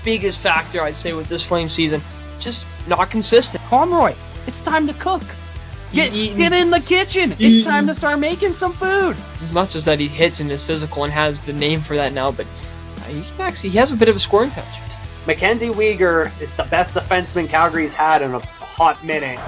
biggest factor, I'd say, with this Flame season. Just not consistent. Conroy, it's time to cook. Get in the kitchen. It's time to start making some food. Not just that he hits in his physical and has the name for that now, but he has a bit of a scoring touch. Mackenzie Weegar is the best defenseman Calgary's had in a hot minute.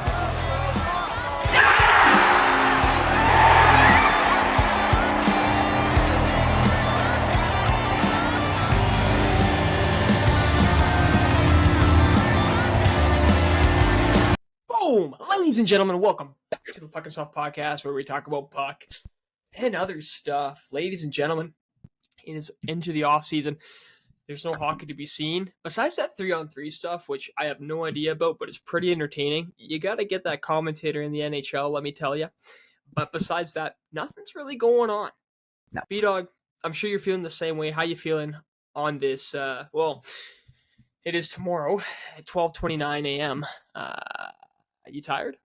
Boom! Ladies and gentlemen, welcome back to the Puck and Soft Podcast, where we talk about puck and other stuff. Ladies and gentlemen, it is into the offseason. There's no hockey to be seen. Besides that 3-on-3 stuff, which I have no idea about, but it's pretty entertaining. You got to get that commentator in the NHL, let me tell you. But besides that, nothing's really going on. No. B-Dog, I'm sure you're feeling the same way. How you feeling on this? It is tomorrow at 12:29 a.m. Are you tired?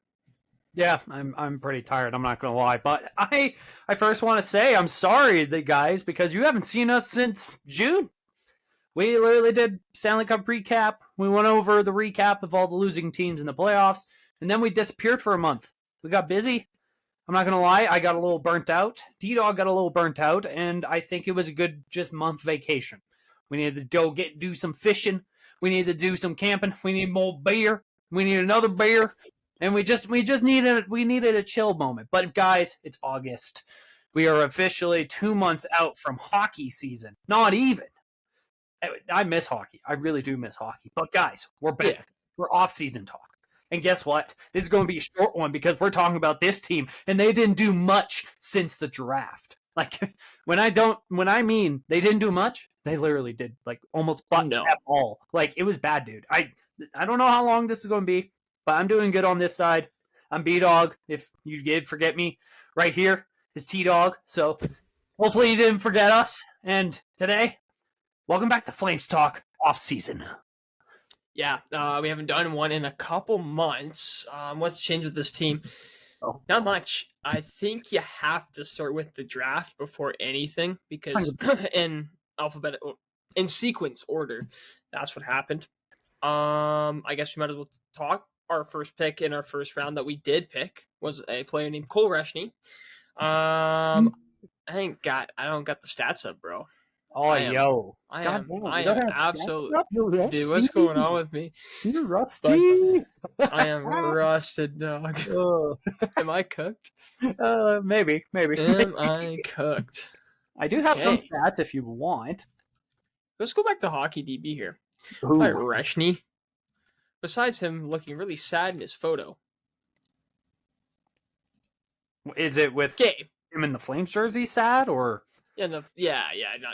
Yeah, I'm pretty tired. I'm not gonna lie, but I first want to say I'm sorry, guys, because you haven't seen us since June. We literally did Stanley Cup recap. We went over the recap of all the losing teams in the playoffs, and then we disappeared for a month. We got busy. I'm not gonna lie, I got a little burnt out. D-Dog got a little burnt out, and I think it was a good just month vacation. We needed to do some fishing. We needed to do some camping. We need more beer. We need another beer. And we needed a chill moment. But guys, it's August. We are officially 2 months out from hockey season. Not even. I miss hockey. I really do miss hockey. But guys, we're back. Yeah. We're off-season talk. And guess what? This is going to be a short one because we're talking about this team, and they didn't do much since the draft. Like when I mean they didn't do much, they literally did like almost F all. Like it was bad, dude. I don't know how long this is going to be, but I'm doing good on this side. I'm B-Dog. If you did forget me, right here is T-Dog. So hopefully you didn't forget us. And today, welcome back to Flames Talk Offseason. Yeah, we haven't done one in a couple months. What's changed with this team? Oh. Not much. I think you have to start with the draft before anything because in sequence order, that's what happened. I guess we might as well talk. Our first pick in our first round that we did pick was a player named Cole Reschny. I don't got the stats up, bro. I am absolutely. Dude, what's going on with me? You're rusty. I am rusted, dog. Am I cooked? Maybe. Am I cooked? I do have some stats if you want. Let's go back to hockey DB here. By Reschny. Besides him looking really sad in his photo. Is it with him in the Flames jersey sad or? Yeah, not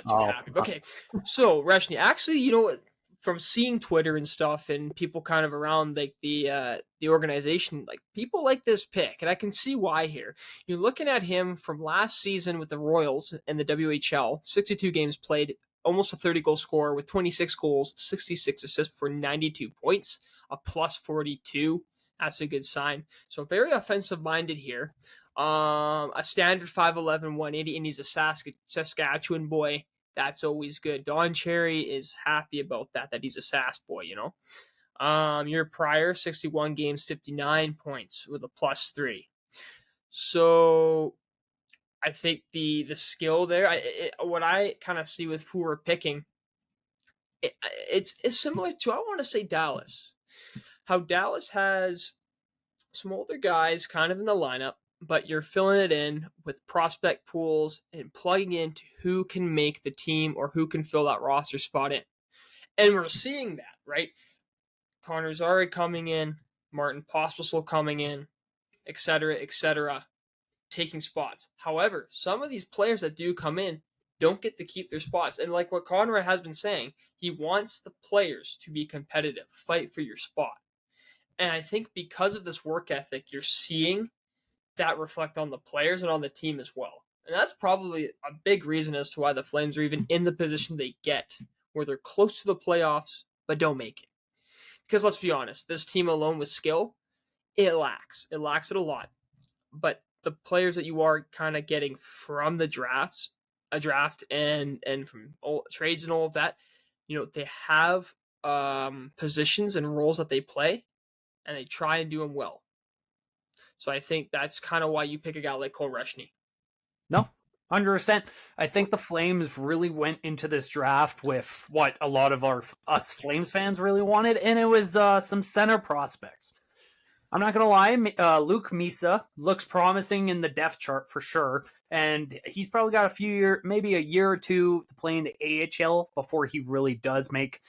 too happy. Okay, so Reschny, actually, you know what? From seeing Twitter and stuff, and people kind of around like the organization, like people like this pick, and I can see why here. You're looking at him from last season with the Royals and the WHL, 62 games played, almost a 30-goal scorer with 26 goals, 66 assists for 92 points, a plus 42. That's a good sign. So very offensive-minded here. A standard 5'11", 180, and he's a Saskatchewan boy. That's always good. Don Cherry is happy about that he's a Sask boy, you know. Year prior, 61 games, 59 points with a plus 3. So I think the skill there, what I kind of see with who we're picking, it's similar to, I want to say, Dallas. How Dallas has some older guys kind of in the lineup, but you're filling it in with prospect pools and plugging into who can make the team or who can fill that roster spot in. And we're seeing that, right? Connor Zary coming in, Martin Pospisil coming in, et cetera, taking spots. However, some of these players that do come in don't get to keep their spots. And like what Conrad has been saying, he wants the players to be competitive, fight for your spot. And I think because of this work ethic, you're seeing that reflect on the players and on the team as well. And that's probably a big reason as to why the Flames are even in the position they get, where they're close to the playoffs, but don't make it. Because let's be honest, this team alone with skill, it lacks. It lacks it a lot. But the players that you are kind of getting from the draft and from all trades and all of that, you know, they have positions and roles that they play, and they try and do them well. So I think that's kind of why you pick a guy like Cole Reschny. No, 100%. I think the Flames really went into this draft with what a lot of us Flames fans really wanted, and it was some center prospects. I'm not going to lie, Luke Misa looks promising in the depth chart for sure, and he's probably got maybe a year or two to play in the AHL before he really does make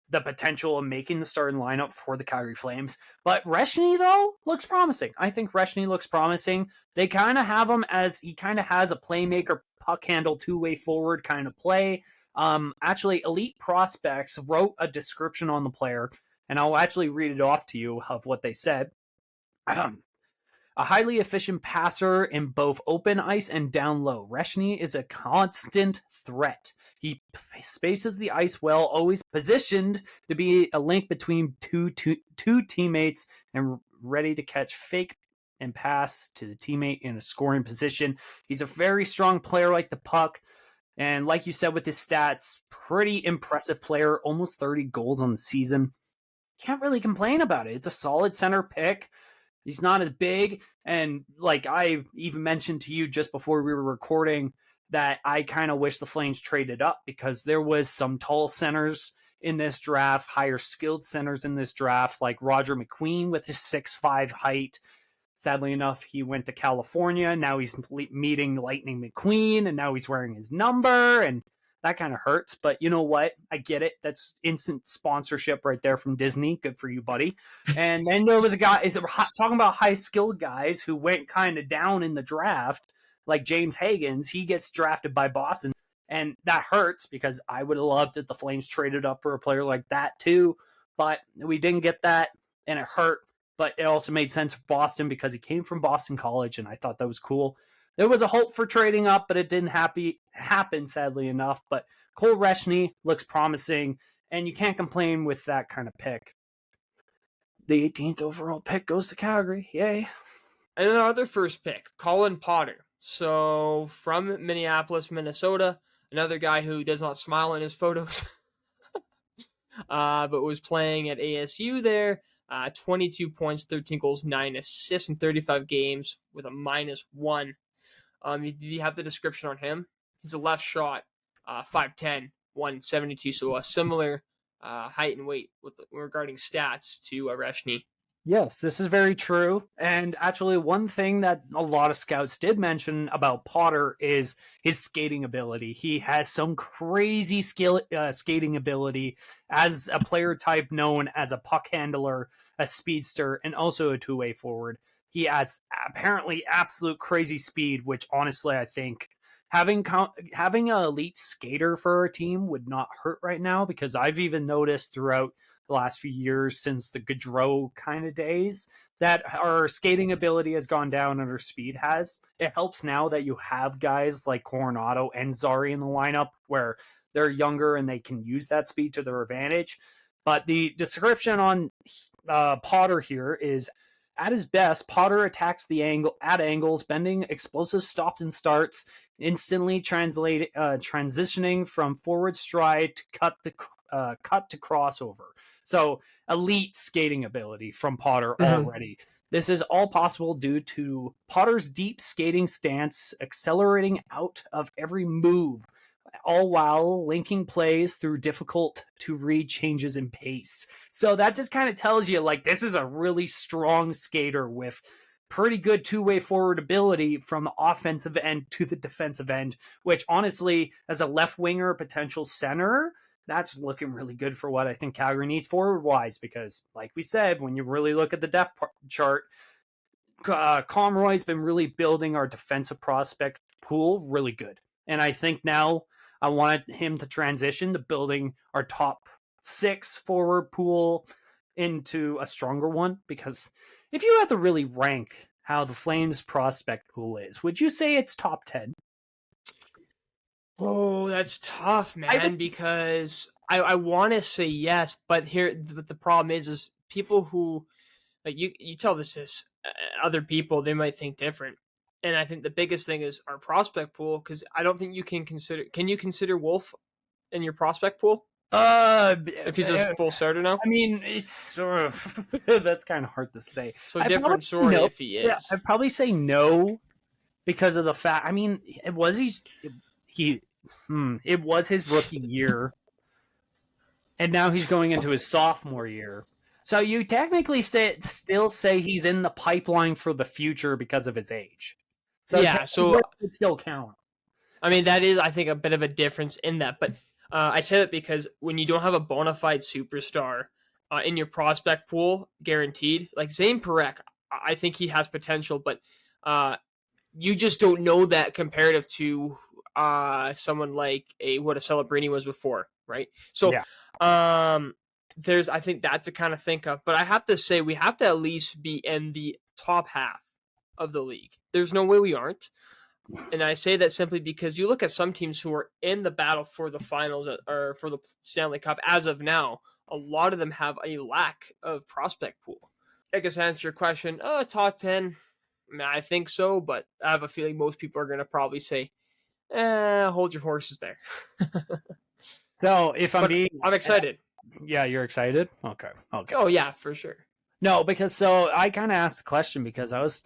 the potential of making the starting lineup for the Calgary Flames. But Reschny, though, looks promising. I think Reschny looks promising. They kind of have him as he kind of has a playmaker, puck handle, two-way forward kind of play. Actually, Elite Prospects wrote a description on the player, and I'll actually read it off to you of what they said. A highly efficient passer in both open ice and down low. Reschny is a constant threat. He spaces the ice well, always positioned to be a link between two teammates and ready to catch fake and pass to the teammate in a scoring position. He's a very strong player like the puck. And like you said with his stats, pretty impressive player, almost 30 goals on the season. Can't really complain about it. It's a solid center pick. He's not as big. And like I even mentioned to you just before we were recording that I kind of wish the Flames traded up because there was some tall centers in this draft, higher skilled centers in this draft, like Roger McQueen with his 6'5" height. Sadly enough, he went to California. Now he's meeting Lightning McQueen, and now he's wearing his number, and that kind of hurts. But you know what? I get it. That's instant sponsorship right there from Disney. Good for you, buddy. And then there was a guy talking about high-skilled guys who went kind of down in the draft, like James Higgins. He gets drafted by Boston, and that hurts because I would have loved it. The Flames traded up for a player like that too, but we didn't get that, and it hurt. But it also made sense for Boston because he came from Boston College, and I thought that was cool. There was a hope for trading up, but it didn't happen, sadly enough. But Cole Reschny looks promising, and you can't complain with that kind of pick. The 18th overall pick goes to Calgary. Yay. And then our other first pick, Cullen Potter. So from Minneapolis, Minnesota, another guy who does not smile in his photos, but was playing at ASU there. 22 points, 13 goals, 9 assists in 35 games with a -1. Do you have the description on him? He's a left shot, 5'10", 172, so a similar height and weight regarding stats to Reschny. Yes, this is very true. And actually, one thing that a lot of scouts did mention about Potter is his skating ability. He has some crazy skating ability as a player type known as a puck handler, a speedster, and also a two-way forward. He has apparently absolute crazy speed, which honestly I think having an elite skater for our team would not hurt right now, because I've even noticed throughout the last few years since the Gaudreau kind of days that our skating ability has gone down and our speed has. It helps now that you have guys like Coronado and Zari in the lineup where they're younger and they can use that speed to their advantage. But the description on Potter here is, at his best, Potter attacks at angles, bending explosive stops and starts, instantly transitioning from forward stride to cut to crossover. So elite skating ability from Potter already. This is all possible due to Potter's deep skating stance, accelerating out of every move, all while linking plays through difficult to read changes in pace. So that just kind of tells you, like, this is a really strong skater with pretty good two-way forward ability from the offensive end to the defensive end, which honestly, as a left winger, potential center, that's looking really good for what I think Calgary needs forward-wise, because like we said, when you really look at the depth chart, Conroy's been really building our defensive prospect pool really good. And I think now I wanted him to transition to building our top 6 forward pool into a stronger one, because if you had to really rank how the Flames prospect pool is, would you say it's top 10? Oh, that's tough, man, because I want to say yes, but the problem is people who, like, you tell this to other people, they might think different. And I think the biggest thing is our prospect pool, because I don't think you can you consider Wolf in your prospect pool? If he's a full starter now? I mean, it's sort of that's kind of hard to say. So different story if he is. Yeah, I'd probably say no because of the fact. I mean, it was his rookie year, and now he's going into his sophomore year. So you technically still say he's in the pipeline for the future because of his age. So yeah, so it would still count. I mean, that is, I think, a bit of a difference in that. But I say that because when you don't have a bona fide superstar in your prospect pool, guaranteed, like Zane Parekh, I think he has potential, but you just don't know that comparative to someone like what a Celebrini was before, right? So I think that's to kind of think of. But I have to say, we have to at least be in the top half of the league. There's no way we aren't. And I say that simply because you look at some teams who are in the battle for the finals or for the Stanley Cup as of now, a lot of them have a lack of prospect pool. I guess to answer your question, top 10, I mean, I think so, but I have a feeling most people are going to probably say, hold your horses there. So if I'm excited. Yeah, you're excited? Okay. Oh, yeah, for sure. No, because so I kind of asked the question because I was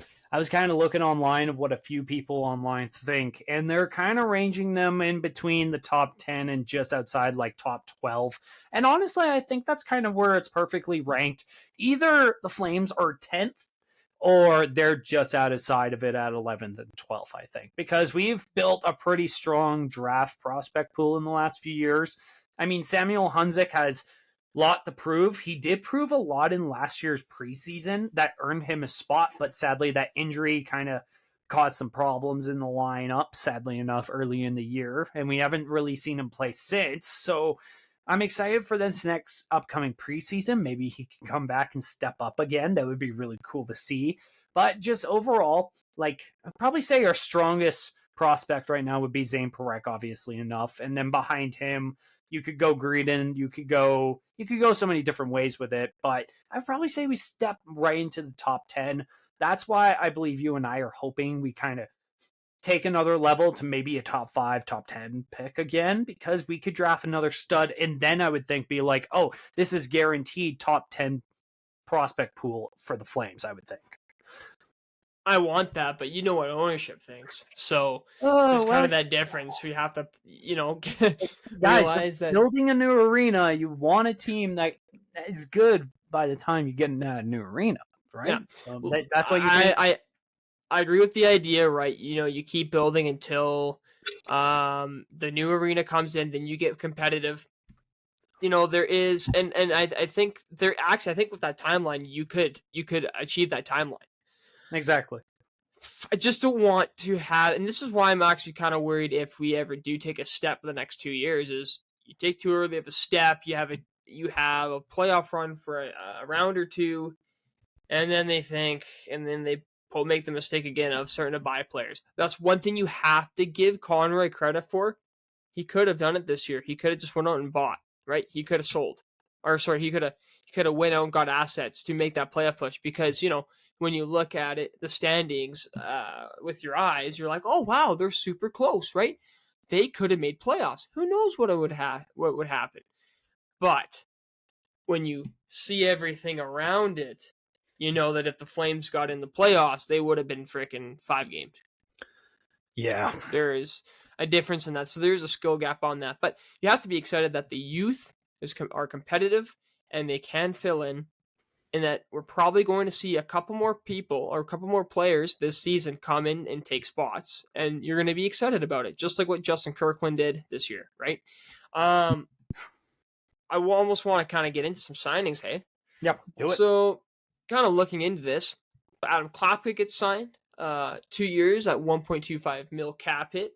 kind of looking online of what a few people online think, and they're kind of ranging them in between the top 10 and just outside like top 12. And honestly, I think that's kind of where it's perfectly ranked. Either the Flames are 10th or they're just outside of it at 11th and 12th, I think, because we've built a pretty strong draft prospect pool in the last few years. I mean, Samuel Hunzick has lot to prove. He did prove a lot in last year's preseason that earned him a spot, but sadly that injury kind of caused some problems in the lineup, sadly enough, early in the year, and we haven't really seen him play since. So I'm excited for this next upcoming preseason. Maybe he can come back and step up again. That would be really cool to see. But just overall, like, I'd probably say our strongest prospect right now would be Zane Parekh, obviously enough, and then behind him you could go Greedon, you could go so many different ways with it, but I'd probably say we step right into the top 10. That's why I believe you and I are hoping we kind of take another level to maybe a top 5, top 10 pick again, because we could draft another stud, and then I would think be like, oh, this is guaranteed top 10 prospect pool for the Flames, I would think. I want that, but you know what ownership thinks. So there's kind of that difference. We have to, guys, realize that building a new arena, you want a team that is good by the time you get in that new arena, right? Yeah. So that's what you think. I agree with the idea, right? You keep building until the new arena comes in, then you get competitive. There is, and I think I think with that timeline, you could achieve that timeline. Exactly. I just don't want to have, and this is why I'm actually kind of worried if we ever do take a step in the next 2 years, is you take too early of a step, you have a playoff run for a round or two, and then they make the mistake again of starting to buy players. That's one thing you have to give Conroy credit for. He could have done it this year. He could have just went out and bought, right? He could have sold. He could have went out and got assets to make that playoff push, because, when you look at it, the standings with your eyes, you're like, oh, wow, they're super close, right? They could have made playoffs. Who knows what would happen? But when you see everything around it, you know that if the Flames got in the playoffs, they would have been freaking 5 games. Yeah. There is a difference in that. So there's a skill gap on that. But you have to be excited that the youth are competitive and they can fill in. And that we're probably going to see a couple more people or a couple more players this season come in and take spots. And you're going to be excited about it, just like what Justin Kirkland did this year, right? I almost want to kind of get into some signings, hey? Yep, do it. So kind of looking into this, Adam Klapka gets signed 2 years at $1.25 million cap hit.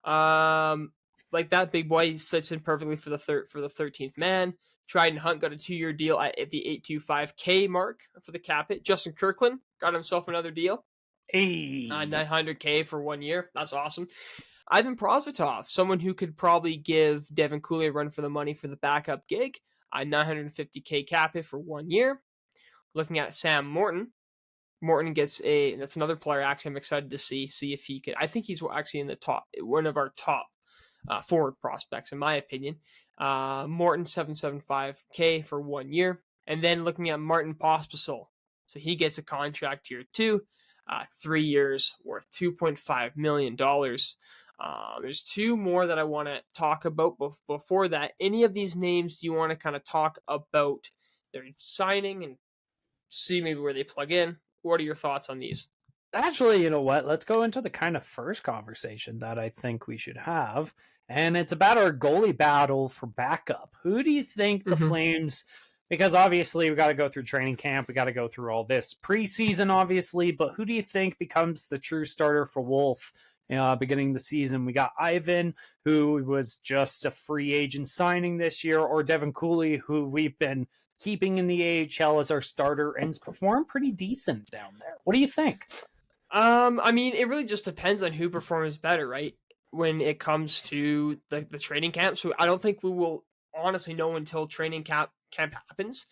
Like that big boy fits in perfectly for the 13th man. Trident Hunt got a 2-year deal at the $825K mark for the cap hit. Justin Kirkland got himself another deal. Hey. $900K for 1 year. That's awesome. Ivan Prosvetov, someone who could probably give Devin Cooley a run for the money for the backup gig. $950K cap hit for 1 year. Looking at Sam Morton. Morton gets that's another player actually I'm excited to see if he could. I think he's actually in the top, one of our top forward prospects, in my opinion. Morton 775K for 1 year. And then looking at Martin Pospisil. So he gets a contract here too. 3 years worth $2.5 million. There's two more that I want to talk about before that. Any of these names do you want to kind of talk about their signing and see maybe where they plug in? What are your thoughts on these? Actually, you know what? Let's go into the kind of first conversation that I think we should have. And it's about our goalie battle for backup. Who do you think the Flames, because obviously we got to go through training camp, we got to go through all this preseason, obviously, but who do you think becomes the true starter for Wolf beginning the season? We got Ivan, who was just a free agent signing this year, or Devin Cooley, who we've been keeping in the AHL as our starter and has performed pretty decent down there. What do you think? I mean, it really just depends on who performs better, right? When it comes to the training camp. So I don't think we will honestly know until training camp happens.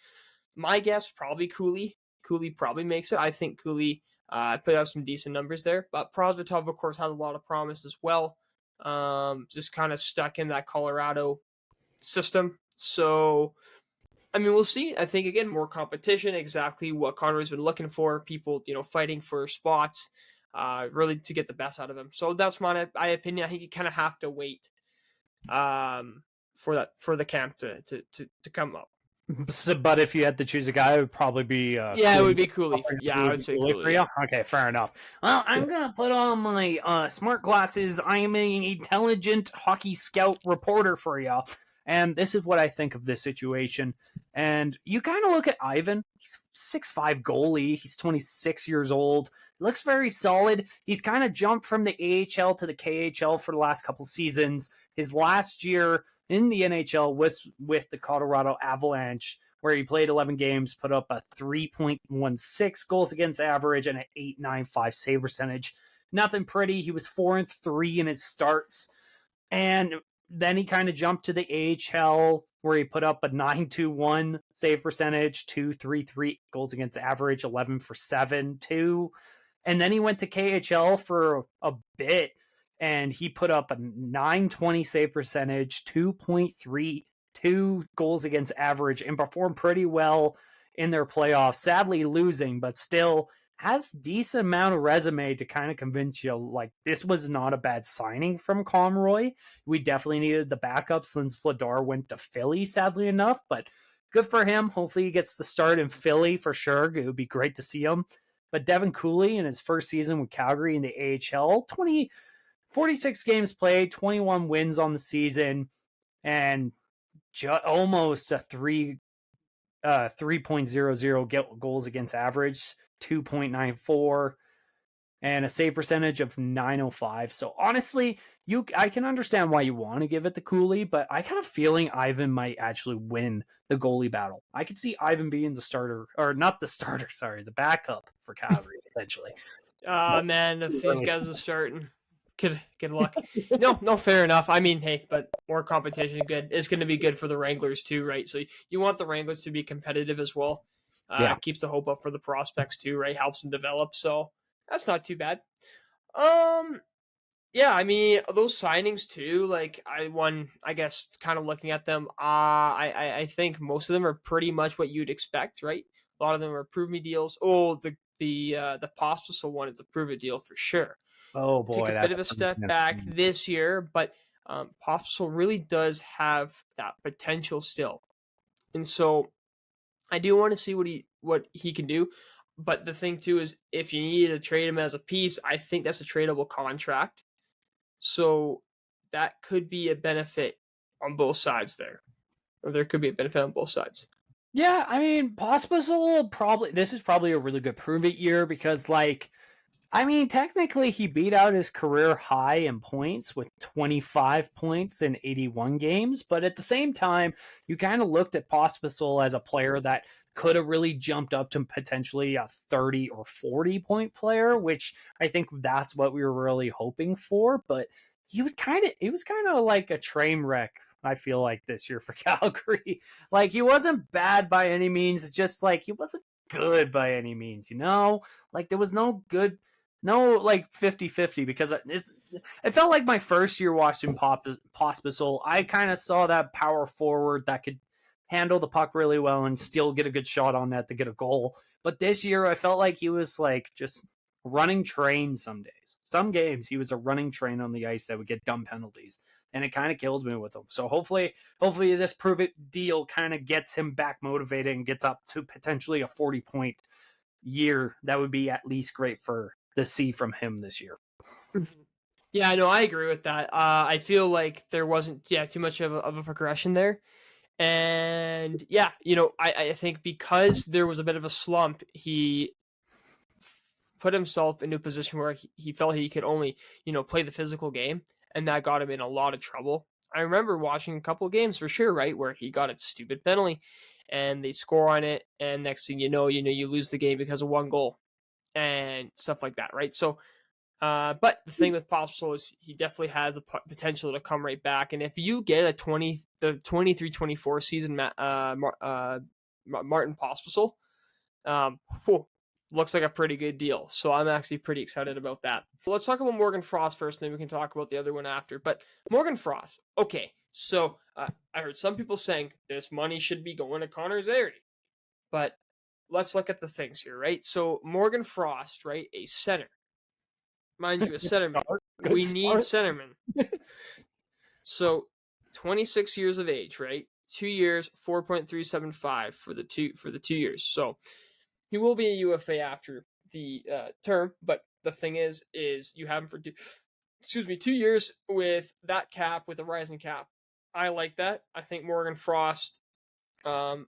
My guess, probably Cooley. Cooley probably makes it. I think Cooley put up some decent numbers there. But Prosvetov, of course, has a lot of promise as well. Just kind of stuck in that Colorado system. So, I mean, we'll see. I think, again, more competition, exactly what Conroy's been looking for. People, fighting for spots, really to get the best out of him. So that's my opinion. I think you kind of have to wait for the camp to come up. So, but if you had to choose a guy, it would probably be it would be Cooley. Yeah, I would say Cooley. For you? Okay, fair enough. Well, I'm gonna put on my smart glasses. I'm an intelligent hockey scout reporter for you, and this is what I think of this situation. And you kind of look at Ivan. He's 6'5" goalie. He's 26 years old. Looks very solid. He's kind of jumped from the AHL to the KHL for the last couple seasons. His last year in the NHL was with the Colorado Avalanche, where he played 11 games, put up a 3.16 goals against average and an 8.95 save percentage. Nothing pretty. He was 4-3 in his starts. And then he kind of jumped to the AHL, where he put up a 9.21 save percentage, 2.33 goals against average, 11 for 7, 2. And then he went to KHL for a bit, and he put up a 9.20 save percentage, 2.32 goals against average, and performed pretty well in their playoffs. Sadly losing, but still has decent amount of resume to kind of convince you, like, this was not a bad signing from Conroy. We definitely needed the backup since Vladar went to Philly, sadly enough, but good for him. Hopefully he gets the start in Philly for sure. It would be great to see him. But Devin Cooley in his first season with Calgary in the AHL, 46 games played, 21 wins on the season, and almost a 3.00 goals against average, 2.94, and a save percentage of 905. So honestly, I can understand why you want to give it to Cooley, but I got a feeling Ivan might actually win the goalie battle. I could see Ivan being the starter, or not the starter, sorry, the backup for Calgary eventually. Man, if these guys are starting, good luck. No, fair enough. I mean, hey, but more competition is going to be good for the Wranglers too, right? So you want the Wranglers to be competitive as well. Keeps the hope up for the prospects too, right? Helps them develop. So that's not too bad. Yeah, I mean, those signings too, like I guess kind of looking at them, I think most of them are pretty much what you'd expect, right? A lot of them are prove me deals. Oh, the Pospisil one is a prove it deal for sure. Oh boy, take a bit of a step back this year, but Pospisil really does have that potential still, and so I do want to see what he can do. But the thing too is, if you need to trade him as a piece, I think that's a tradable contract, so that could be a benefit on both sides there, or there could be a benefit on both sides. Yeah, I mean, Pospisil this is probably a really good prove it year because, like, I mean, technically he beat out his career high in points with 25 points in 81 games. But at the same time, you kind of looked at Pospisil as a player that could have really jumped up to potentially a 30 or 40 point player, which I think that's what we were really hoping for. But he was kind of like a train wreck, I feel like, this year for Calgary. Like, he wasn't bad by any means, just like he wasn't good by any means, Like, there was no good, no like 50-50, because It felt like my first year watching Pospisil. I kind of saw that power forward that could handle the puck really well and still get a good shot on net to get a goal. But this year, I felt like he was like just running train some days. Some games, he was a running train on the ice that would get dumb penalties. And it kind of killed me with him. So hopefully this prove-it deal kind of gets him back motivated and gets up to potentially a 40-point year. That would be at least great to see from him this year. Yeah, no, I agree with that. I feel like there wasn't too much of a progression there. And yeah, I think because there was a bit of a slump, he put himself into a position where he felt he could only, play the physical game, and that got him in a lot of trouble. I remember watching a couple of games for sure, right, where he got a stupid penalty and they score on it, and next thing you know, you lose the game because of one goal and stuff like that, right? So but the thing with Pospisil is he definitely has the potential to come right back. And if you get the 23-24 season, Martin Pospisil, looks like a pretty good deal. So I'm actually pretty excited about that. So let's talk about Morgan Frost first, and then we can talk about the other one after. But Morgan Frost, okay. So I heard some people saying this money should be going to Connor Zary. But let's look at the things here, right? So Morgan Frost, right, a center. Mind you, a centerman. We need centerman. So 26 years of age, right? 2 years, 4.375 for the 2 years. So he will be a UFA after the term, but the thing is you have him for 2 years with that cap, with a rising cap. I like that. I think Morgan Frost, had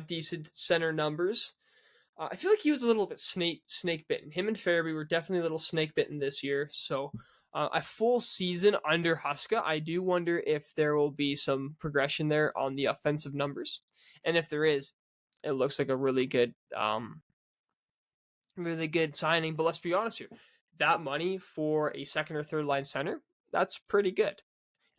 decent center numbers. I feel like he was a little bit snake bitten. Him and Farabee were definitely a little snake bitten this year. So a full season under Huska, I do wonder if there will be some progression there on the offensive numbers. And if there is, it looks like a really good signing. But let's be honest here. That money for a second or third line center, that's pretty good.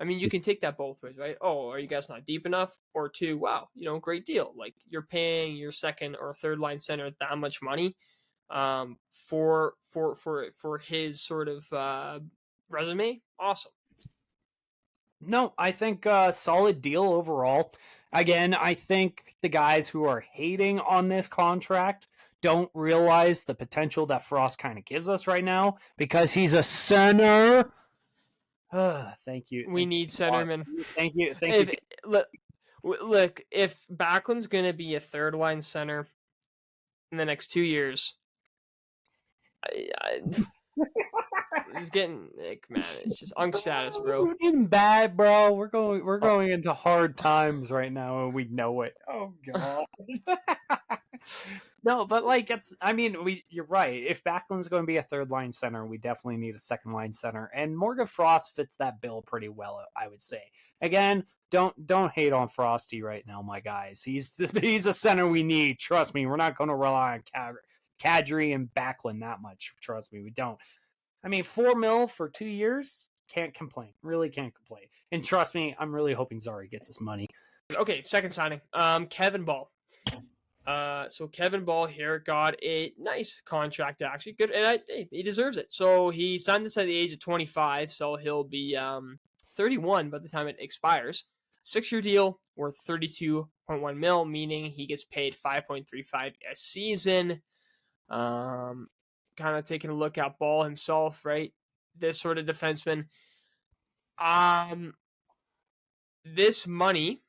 I mean, you can take that both ways, right? Oh, are you guys not deep enough? Or two, wow, great deal. Like, you're paying your second or third line center that much money for his sort of resume. Awesome. No, I think solid deal overall. Again, I think the guys who are hating on this contract don't realize the potential that Frost kind of gives us right now because he's a center. Thank you. We need centerman. Thank you. Thank you. Look, if Backlund's going to be a third line center in the next 2 years, he's getting man. It's just unk status, bro. It's getting bad, bro. We're going into hard times right now, and we know it. Oh god. No, but you're right. If Backlund's going to be a third line center, we definitely need a second line center, and Morgan Frost fits that bill pretty well, I would say. Again, don't hate on Frosty right now, my guys. He's a center we need. Trust me, we're not going to rely on Kadri and Backlund that much. Trust me, we don't. I mean, $4 million for 2 years, can't complain. Really can't complain. And trust me, I'm really hoping Zari gets his money. Okay, second signing. Kevin Ball. So Kevin Ball here got a nice contract, actually. Good, and he deserves it. So he signed this at the age of 25, so he'll be 31 by the time it expires. 6-year deal worth $32.1 million, meaning he gets paid $5.35 a season. Kind of taking a look at Ball himself, right? This sort of defenseman. This money,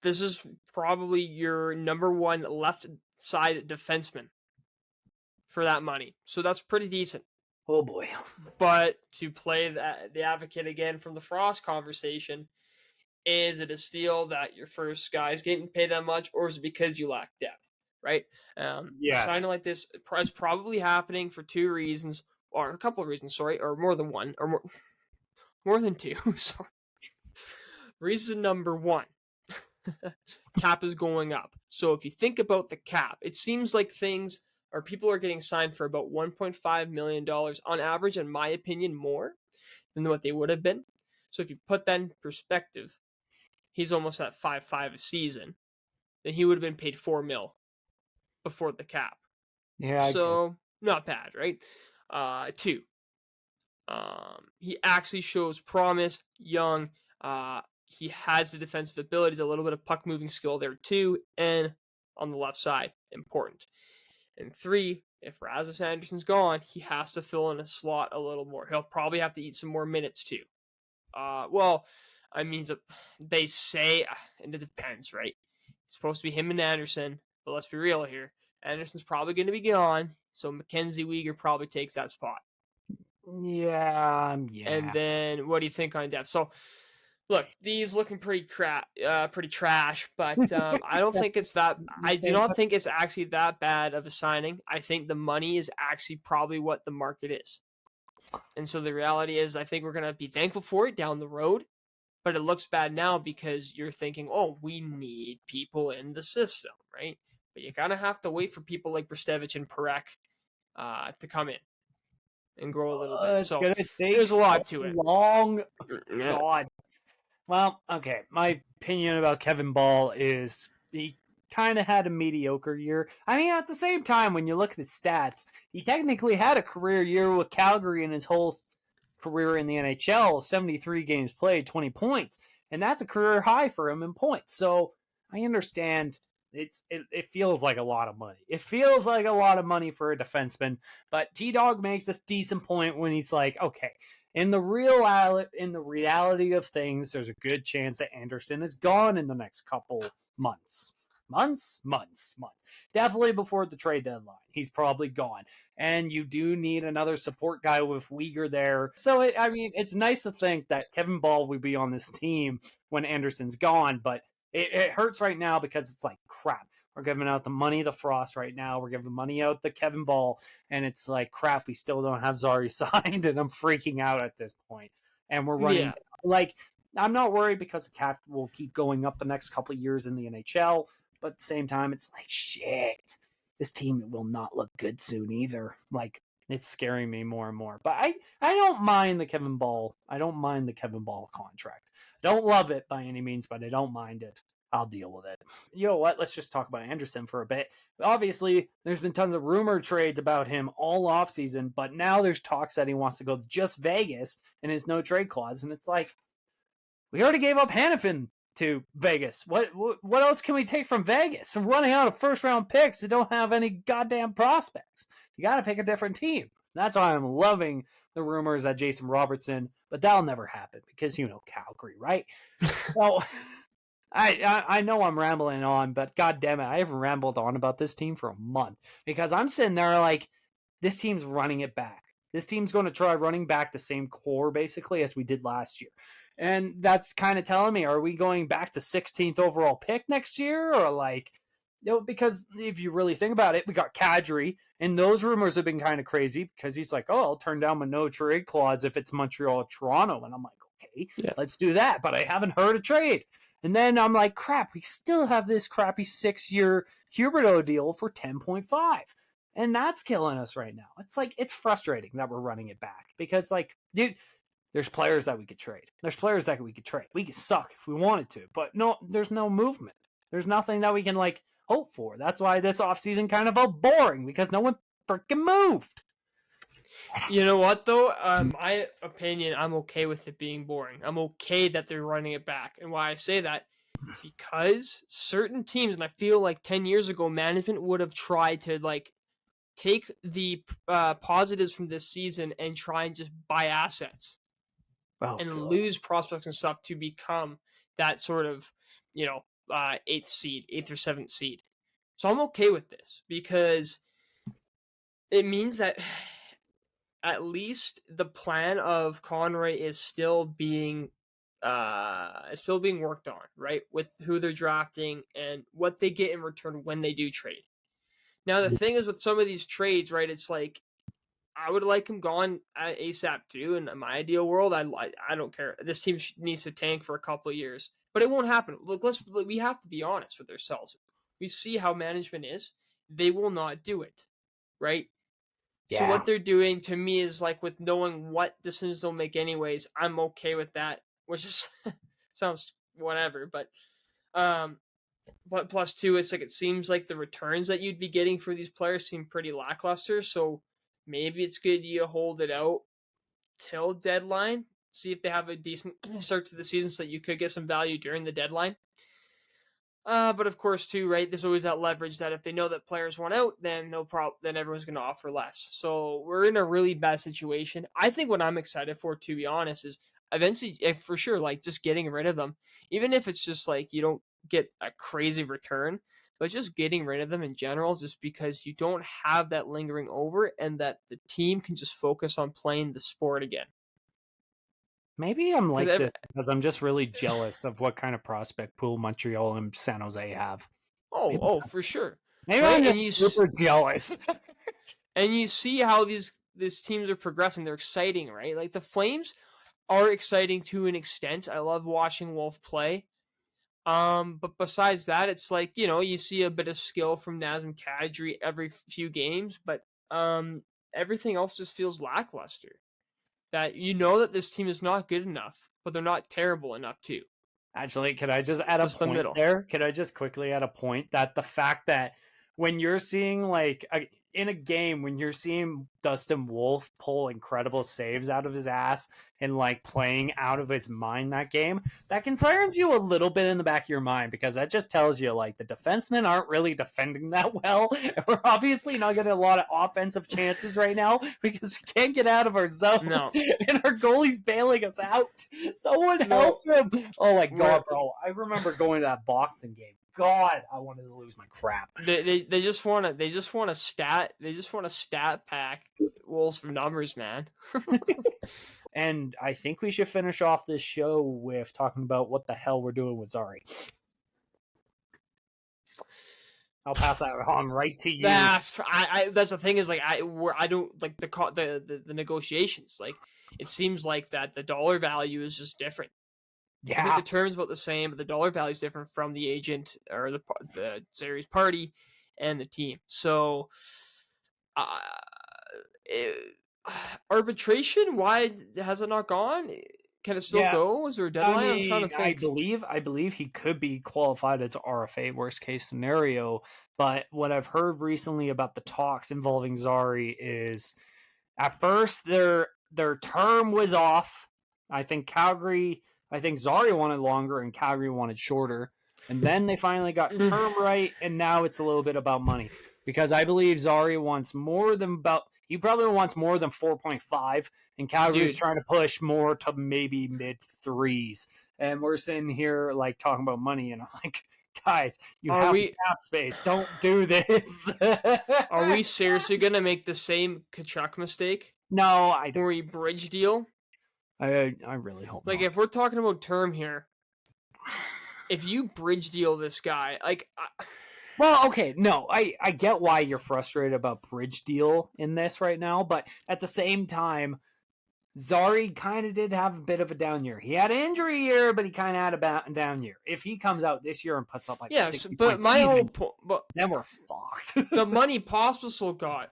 this is probably your number one left side defenseman for that money. So that's pretty decent. Oh boy. But to play the advocate again from the Frost conversation, is it a steal that your first guy's getting paid that much, or is it because you lack depth? Right? Yes. A signing like this is probably happening for two reasons, or a couple of reasons, sorry, or more than one, or more than two. Sorry. Reason number one, cap is going up. So if you think about the cap, it seems like people are getting signed for about $1.5 million on average, in my opinion, more than what they would have been. So if you put that in perspective, he's almost at 5.5 a season. Then he would have been paid $4 million before the cap. Yeah. So not bad, right? 2. He actually shows promise, young. He has the defensive abilities, a little bit of puck moving skill there too, and on the left side, important. And 3, if Rasmus Anderson's gone, he has to fill in a slot a little more. He'll probably have to eat some more minutes too. They say, and it depends, right? It's supposed to be him and Anderson, but let's be real here. Anderson's probably going to be gone, so Mackenzie Weegar probably takes that spot. Yeah. And then, what do you think on depth? So, look, these looking pretty trash, but I don't think it's that. I do not think it's actually that bad of a signing. I think the money is actually probably what the market is. And so the reality is, I think we're going to be thankful for it down the road, but it looks bad now because you're thinking, oh, we need people in the system, right? But you kind of have to wait for people like Brstevich and Perek to come in and grow a little bit. So there's a lot to it. Long. God. Well, okay. My opinion about Kevin Ball is he kind of had a mediocre year. I mean, at the same time, when you look at his stats, he technically had a career year with Calgary in his whole career in the NHL, 73 games played, 20 points. And that's a career high for him in points. So I understand it feels like a lot of money. It feels like a lot of money for a defenseman. But T-Dog makes a decent point when he's like, okay, in the reality of things, there's a good chance that Anderson is gone in the next couple months. Months. Definitely before the trade deadline. He's probably gone. And you do need another support guy with Weegar there. So, it's nice to think that Kevin Ball would be on this team when Anderson's gone, but it hurts right now because it's like, crap. We're giving out the money to Frost right now. We're giving money out to Kevin Ball. And it's like, crap, we still don't have Zari signed. And I'm freaking out at this point. And we're running. Yeah. I'm not worried because the cap will keep going up the next couple of years in the NHL. But at the same time, it's like, shit, this team will not look good soon either. Like, it's scaring me more and more. But I don't mind the Kevin Ball. I don't mind the Kevin Ball contract. I don't love it by any means, but I don't mind it. I'll deal with it. You know what? Let's just talk about Anderson for a bit. Obviously, there's been tons of rumor trades about him all offseason, but now there's talks that he wants to go just Vegas in his no trade clause. And it's like, we already gave up Hanifin to Vegas. What else can we take from Vegas? I'm running out of first round picks that don't have any goddamn prospects. You got to pick a different team. That's why I'm loving the rumors that Jason Robertson, but that'll never happen because Calgary, right? Well, I know I'm rambling on, but god damn it, I haven't rambled on about this team for a month because I'm sitting there like, this team's running it back. This team's going to try running back the same core basically as we did last year. And that's kind of telling me, are we going back to 16th overall pick next year? Or because if you really think about it, we got Kadri, and those rumors have been kind of crazy because he's like, oh, I'll turn down my no trade clause if it's Montreal or Toronto. And I'm like, okay, Let's do that. But I haven't heard a trade. And then I'm like, crap, we still have this crappy 6-year Huberdeau deal for 10.5. And that's killing us right now. It's like, it's frustrating that we're running it back because there's players that we could trade. We could suck if we wanted to, but no, there's no movement. There's nothing that we can hope for. That's why this offseason kind of felt boring because no one freaking moved. You know what though? My opinion, I'm okay with it being boring. I'm okay that they're running it back. And why I say that, because certain teams, and I feel like 10 years ago, management would have tried to take the positives from this season and try and just buy assets. Lose prospects and stuff to become that sort of, 8th or 7th seed. So I'm okay with this because it means that at least the plan of Conroy is still being worked on, right? With who they're drafting and what they get in return when they do trade. Now the thing is with some of these trades, right? It's like, I would like him gone at ASAP too. In my ideal world, I don't care. This team needs to tank for a couple of years, but it won't happen. Look, we have to be honest with ourselves. We see how management is. They will not do it, right? Yeah. So what they're doing to me is with knowing what decisions they'll make anyways, I'm okay with that, which is sounds whatever, but plus two, it's it seems like the returns that you'd be getting for these players seem pretty lackluster. So maybe it's good you hold it out till deadline. See if they have a decent start to the season so that you could get some value during the deadline. But of course, too, right? There's always that leverage that if they know that players want out, then no problem. Then everyone's going to offer less. So we're in a really bad situation. I think what I'm excited for, to be honest, is eventually, for sure, like just getting rid of them, even if it's just like you don't get a crazy return, but just getting rid of them in general, just because you don't have that lingering over, and that the team can just focus on playing the sport again. Maybe I'm like this because I'm just really jealous of what kind of prospect pool Montreal and San Jose have. Oh, for sure. Maybe right? I'm just super jealous. And you see how these teams are progressing. They're exciting, right? Like the Flames are exciting to an extent. I love watching Wolf play. But besides that, it's like, you see a bit of skill from Nazem Kadri every few games, but everything else just feels lackluster. That that this team is not good enough, but they're not terrible enough too. Actually, can I just add a point there? Can I just quickly add a point that the fact that when you're seeing in a game, when you're seeing Dustin Wolf pull incredible saves out of his ass and playing out of his mind that game, that concerns you a little bit in the back of your mind, because that just tells you the defensemen aren't really defending that well. And we're obviously not getting a lot of offensive chances right now because we can't get out of our zone. No. And our goalie's bailing us out. Someone help him. Oh my God, bro. I remember going to that Boston game. God, I wanted to lose my crap. They just want to stat pack Wolves for numbers, man. And I think we should finish off this show with talking about what the hell we're doing with Zari. I'll pass that on right to you. That's the thing is I don't like the negotiations. It seems like that the dollar value is just different. Yeah. I think the terms about the same, but the dollar value is different from the agent or the series party and the team. So, arbitration, why has it not gone? Can it still go? Is there a deadline? I'm trying to think. I believe he could be qualified as RFA, worst case scenario. But what I've heard recently about the talks involving Zari is, at first their term was off. I think Zari wanted longer and Calgary wanted shorter. And then they finally got term right, and now it's a little bit about money. Because I believe Zari wants he probably wants more than 4.5, and Calgary's trying to push more to maybe mid-3s. And we're sitting here talking about money, and I'm like, guys, you have cap space. Don't do this. Are we seriously going to make the same Tkachuk mistake? No, I don't. Or a bridge deal? I really hope not. If we're talking about term here, if you bridge deal this guy, well, okay, no, I get why you're frustrated about bridge deal in this right now, but at the same time, Zari kind of did have a bit of a down year. He had an injury year, but he kind of had a down year. If he comes out this year and puts up 60 but my whole point, then we're fucked. The money Pospisil got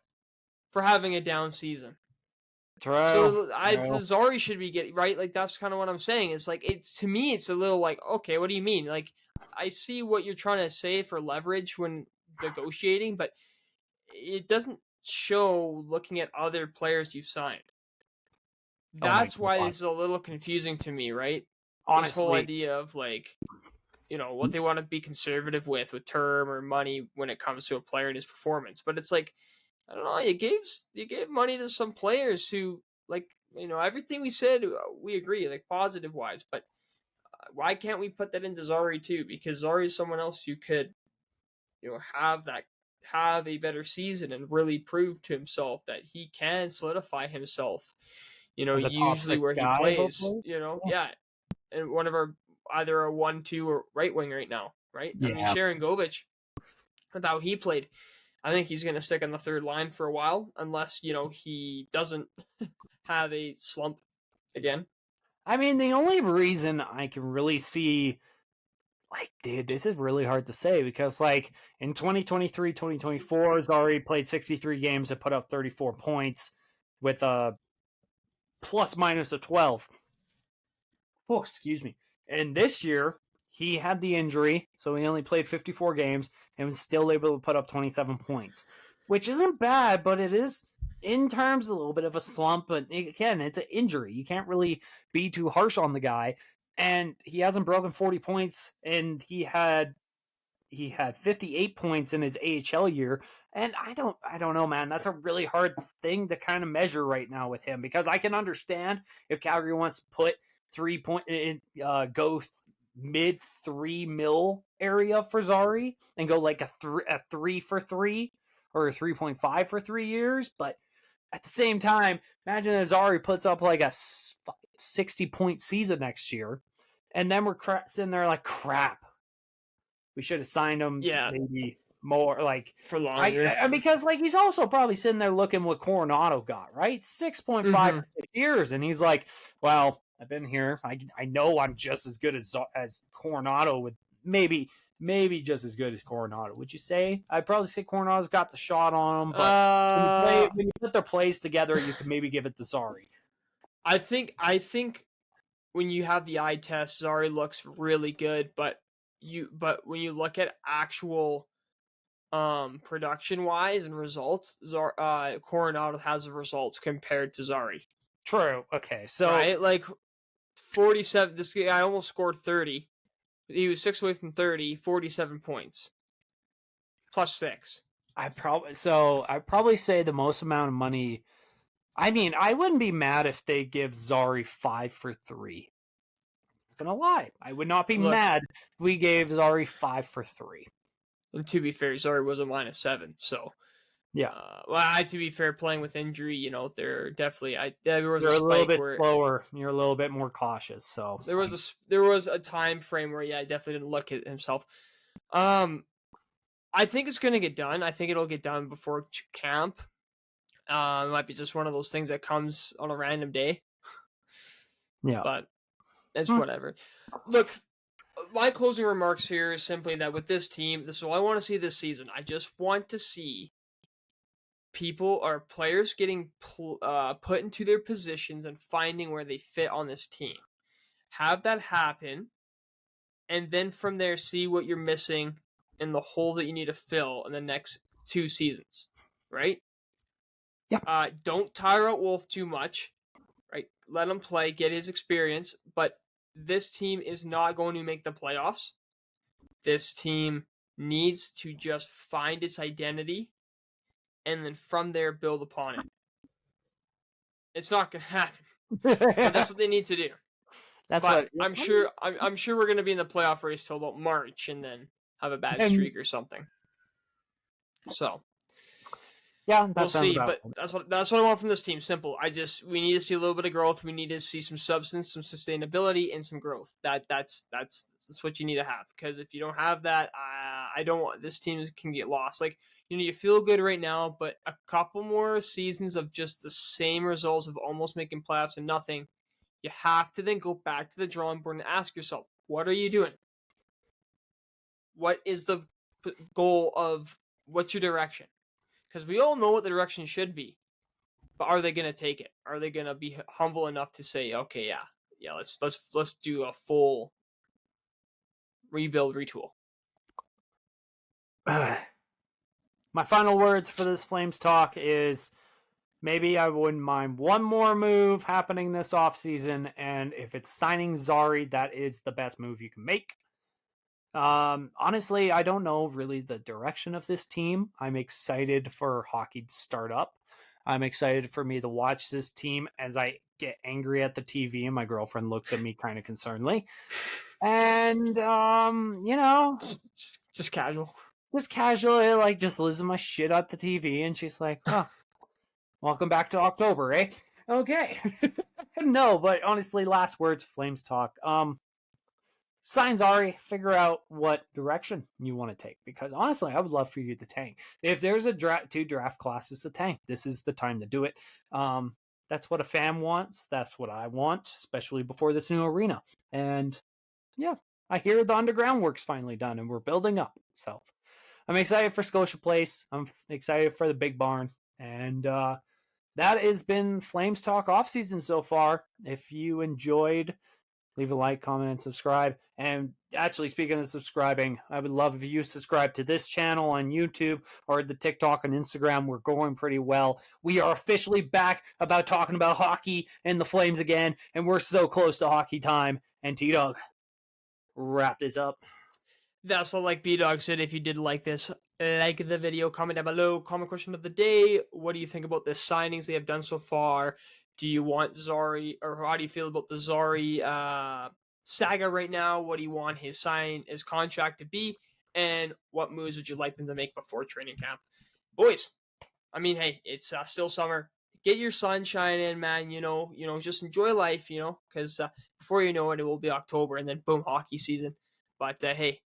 for having a down season. True. So Zari should be getting right. That's kind of what I'm saying. It's to me, it's a little okay, what do you mean? I see what you're trying to say for leverage when negotiating, but it doesn't show looking at other players you've signed. That's why it's a little confusing to me, right? Honestly, this whole idea of what they want to be conservative with term or money when it comes to a player and his performance. But it's I don't know. You gave money to some players who everything we said we agree positive wise, but why can't we put that into Zari too? Because Zari is someone else who could have a better season and really prove to himself that he can solidify himself. Usually where he plays. Yeah, and one of our either a 1-2 or right wing right now, right? Yeah. I mean, Sharon Govich, with how he played, I think he's going to stick on the third line for a while, unless he doesn't have a slump again. I mean, the only reason I can really see, dude, this is really hard to say because, in 2023, 2024, Zari played 63 games and put up 34 points with a plus-minus of 12. Oh, excuse me. And this year, he had the injury, so he only played 54 games and was still able to put up 27 points, which isn't bad, but it is in terms of a little bit of a slump, but again, it's an injury. You can't really be too harsh on the guy. And he hasn't broken 40 points, and he had 58 points in his AHL year. And I don't know, man. That's a really hard thing to kind of measure right now with him, because I can understand if Calgary wants to put 3 point go mid 3 mil area for Zari and go like a 3 for 3 or a 3.5 for 3 years, but at the same time, imagine if Zari puts up like a 60-point season next year, and then we're sitting there like, crap, we should have signed him maybe more, like, for longer. Because like he's also probably sitting there looking what Coronado got, right? 6.5 for 6 years, and he's like, well, I've been here. I know I'm just as good as Coronado, with maybe just as good as Coronado. Would you say? I'd probably say Coronado's got the shot on him, but when you put their plays together, you can maybe give it to Zari. I think when you have the eye test, Zari looks really good, but when you look at actual production wise and results, Coronado has the results compared to Zari. True. Okay. So right, like 47. This guy almost scored 30. He was 6 away from 30. 47 points, +6. I'd probably say the most amount of money. I mean, I wouldn't be mad if they give Zari 5 for 3. I'm not gonna lie, I would not be mad if we gave Zari 5 for 3. And to be fair, Zari was a -7, so yeah. To be fair, playing with injury, they're definitely. There was You're a little bit where, slower. You're a little bit more cautious. So there was a time frame where I definitely didn't look at himself. I think it's gonna get done. I think it'll get done before camp. It might be just one of those things that comes on a random day. Yeah, but it's whatever. Look, my closing remarks here is simply that with this team, this is all I want to see this season. I just want to see people or players getting put into their positions and finding where they fit on this team. Have that happen, and then from there, see what you're missing in the hole that you need to fill in the next 2 seasons, right? Yeah. Don't tire out Wolf too much, right? Let him play, get his experience, but this team is not going to make the playoffs. This team needs to just find its identity and then from there build upon it. It's not going to happen. But that's what they need to do. I'm sure we're going to be in the playoff race till about March and then have a bad streak or something. So yeah, we'll see. But that's what I want from this team. Simple. We need to see a little bit of growth. We need to see some substance, some sustainability, and some growth. That's what you need to have. Because if you don't have that, I don't want this team can get lost. Like, you feel good right now, but a couple more seasons of just the same results of almost making playoffs and nothing, you have to then go back to the drawing board and ask yourself, what are you doing? What is the goal of what's your direction? Because we all know what the direction should be, but are they going to take it? Are they going to be humble enough to say, okay, yeah, let's do a full rebuild, retool? My final words for this Flames talk is maybe I wouldn't mind one more move happening this offseason, and if it's signing Zari, that is the best move you can make. Honestly, I don't know really the direction of this team. I'm excited for hockey to start up. I'm excited for me to watch this team as I get angry at the TV and my girlfriend looks at me kind of concernedly. And, just casual. Just casually, like, just losing my shit at the TV. And she's like, welcome back to October, eh? Okay. No, but honestly, last words, Flames talk. Sign Zari, figure out what direction you want to take. Because honestly, I would love for you to tank. If there's a 2 draft classes to tank, this is the time to do it. That's what a fan wants. That's what I want, especially before this new arena. And yeah, I hear the underground work's finally done and we're building up. So I'm excited for Scotia Place. I'm excited for the big barn. And that has been Flames Talk offseason so far. If you enjoyed, leave a like, comment, and subscribe. And actually, speaking of subscribing, I would love if you subscribe to this channel on YouTube or the TikTok and Instagram. We're going pretty well. We are officially back about talking about hockey and the Flames again, and we're so close to hockey time. And T-Dog, wrap this up. That's all, like B-Dog said. If you did like this, like the video, comment down below. Comment question of the day: what do you think about the signings they have done so far? Do you want Zari, or how do you feel about the Zari saga right now? What do you want his contract to be? And what moves would you like them to make before training camp? Boys, I mean, hey, it's still summer. Get your sunshine in, man. Just enjoy life, because before you know it, it will be October, and then boom, hockey season. But hey,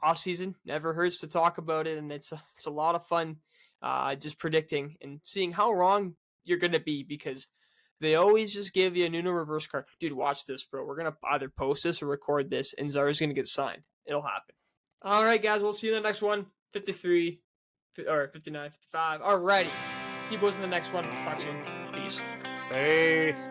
Offseason never hurts to talk about it, and it's a lot of fun just predicting and seeing how wrong you're going to be, because they always just give you a Nuno reverse card. Dude, watch this, bro. We're going to either post this or record this, and Zara's going to get signed. It'll happen. All right, guys. We'll see you in the next one. 53 or 59, 55. All righty. See you boys in the next one. Talk soon. Peace. Peace.